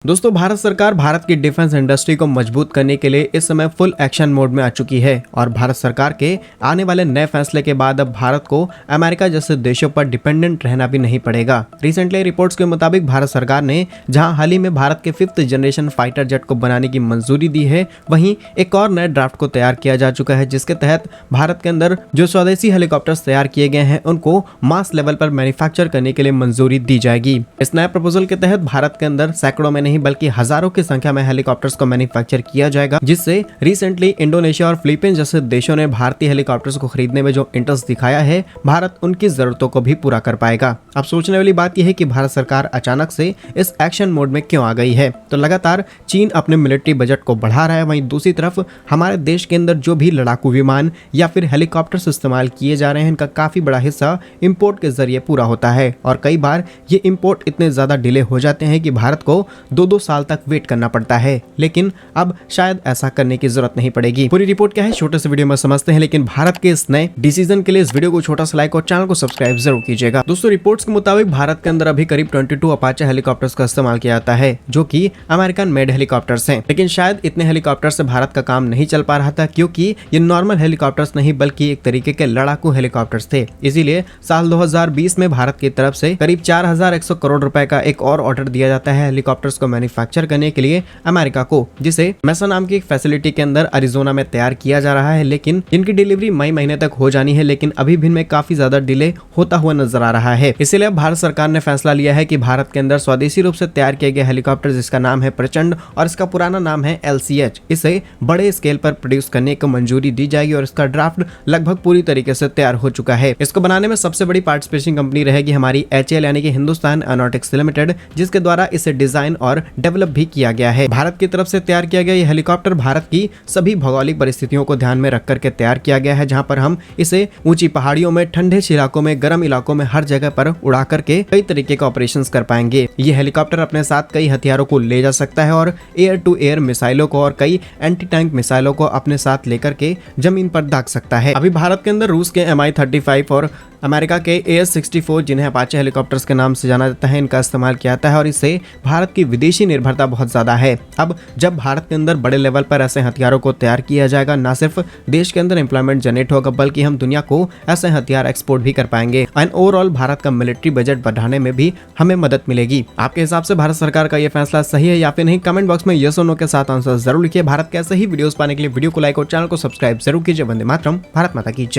दोस्तों, भारत सरकार भारत की डिफेंस इंडस्ट्री को मजबूत करने के लिए इस समय फुल एक्शन मोड में आ चुकी है और भारत सरकार के आने वाले नए फैसले के बाद अब भारत को अमेरिका जैसे देशों पर डिपेंडेंट रहना भी नहीं पड़ेगा। रिसेंटली रिपोर्ट्स के मुताबिक भारत सरकार ने जहां हाल ही में भारत के 5th जनरेशन फाइटर जेट को बनाने की मंजूरी दी है, वहीं एक और नए ड्राफ्ट को तैयार किया जा चुका है, जिसके तहत भारत के अंदर जो स्वदेशी हेलीकॉप्टर्स तैयार किए गए हैं उनको मास लेवल पर मैन्युफैक्चर करने के लिए मंजूरी दी जाएगी। इस नए प्रपोजल के तहत भारत के अंदर सैकड़ों में नहीं बल्कि हजारों की संख्या में हेलीकॉप्टर्स को मैन्युफैक्चर किया जाएगा, जिससे रिसेंटली इंडोनेशिया और फिलीपींस जैसे देशों ने भारतीय हेलीकॉप्टर्स को खरीदने में जो इंटरेस्ट दिखाया है, भारत उनकी जरूरतों को भी पूरा कर पाएगा। अब सोचने वाली बात यह है कि भारत सरकार अचानक से इस एक्शन मोड में क्यों आ गई है। तो लगातार चीन अपने मिलिट्री बजट को बढ़ा रहा है, वहीं दूसरी तरफ हमारे देश के अंदर जो भी लड़ाकू विमान या फिर हेलीकॉप्टर्स इस्तेमाल किए जा रहे हैं, इनका काफी बड़ा हिस्सा इंपोर्ट के जरिए पूरा होता है और कई बार ये इंपोर्ट इतने ज्यादा डिले हो जाते हैं कि भारत को 2-2 साल तक वेट करना पड़ता है। लेकिन अब शायद ऐसा करने की जरूरत नहीं पड़ेगी। पूरी रिपोर्ट क्या है छोटे से वीडियो में समझते हैं, लेकिन भारत के इस नए डिसीजन के लिए इस वीडियो को छोटा सा लाइक और चैनल को सब्सक्राइब जरूर कीजिएगा। दोस्तों, रिपोर्ट्स के मुताबिक भारत के अंदर अभी करीब 22 अपाचे हेलीकॉप्टर्स का इस्तेमाल किया जाता है, जो कि अमेरिकन मेड हेलीकॉप्टर्स हैं। लेकिन शायद इतने हेलीकॉप्टर से भारत का काम नहीं चल पा रहा था, क्योंकि ये नॉर्मल हेलीकॉप्टर्स नहीं बल्कि एक तरीके के लड़ाकू हेलीकॉप्टर्स थे। इसीलिए साल 2020 में भारत की तरफ से करीब 4100 करोड़ रुपए का एक और ऑर्डर दिया जाता है हेलीकॉप्टर्स को मैन्युफैक्चर करने के लिए अमेरिका को, जिसे मेसा नाम की एक फैसिलिटी के अंदर अरिजोना में तैयार किया जा रहा है। लेकिन इनकी डिलीवरी मई महीने तक हो जानी है, लेकिन अभी भी इनमें काफी ज्यादा डिले होता हुआ नजर आ रहा है। इसलिए अब भारत सरकार ने फैसला लिया है कि भारत के अंदर स्वदेशी रूप से तैयार किए गए हेलीकॉप्टर, जिसका नाम है प्रचंड और इसका पुराना नाम है LCH, इसे बड़े स्केल पर प्रोड्यूस करने को मंजूरी दी जाएगी और इसका ड्राफ्ट लगभग पूरी तरीके से तैयार हो चुका है। इसको बनाने में सबसे बड़ी पार्टिसिपेशन कंपनी रहेगी हमारी HAL यानी कि हिंदुस्तान एरोनॉटिक्स लिमिटेड, जिसके द्वारा इसे डिजाइन और डेवलप भी किया गया है। भारत की तरफ से तैयार किया गया ये हेलीकॉप्टर भारत की सभी भौगोलिक परिस्थितियों को ध्यान में रख करके तैयार किया गया है, जहां पर हम इसे ऊंची पहाड़ियों में, ठंडे इलाकों में, गर्म इलाकों में, हर जगह पर उड़ा करके कई तरीके के ऑपरेशंस कर पाएंगे। ये हेलीकॉप्टर अपने साथ कई हथियारों को ले जा सकता है और एयर टू एयर मिसाइलों को और कई एंटी टैंक मिसाइलों को अपने साथ लेकर के जमीन पर दाग सकता है। अभी भारत के अंदर रूस के Mi-35 और अमेरिका के AS-64, जिन्हें अपाचे हेलीकॉप्टर्स के नाम से जाना जाता है, इनका इस्तेमाल किया जाता है और इससे भारत की विदेशी निर्भरता बहुत ज्यादा है। अब जब भारत के अंदर बड़े लेवल पर ऐसे हथियारों को तैयार किया जाएगा, न सिर्फ देश के अंदर एम्प्लॉयमेंट जनरेट होगा बल्कि हम दुनिया को ऐसे हथियार एक्सपोर्ट भी कर पाएंगे एंड ओवरऑल भारत का मिलिट्री बजट बढ़ाने में भी हमें मदद मिलेगी। आपके हिसाब से भारत सरकार का यह फैसला सही है या फिर नहीं? कमेंट बॉक्स में यस और नो के साथ आंसर जरूर लिखिए। भारत के ऐसे ही वीडियोस पाने के लिए वीडियो को लाइक और चैनल को सब्सक्राइब जरूर कीजिए। वंदे मातरम, भारत माता की जय।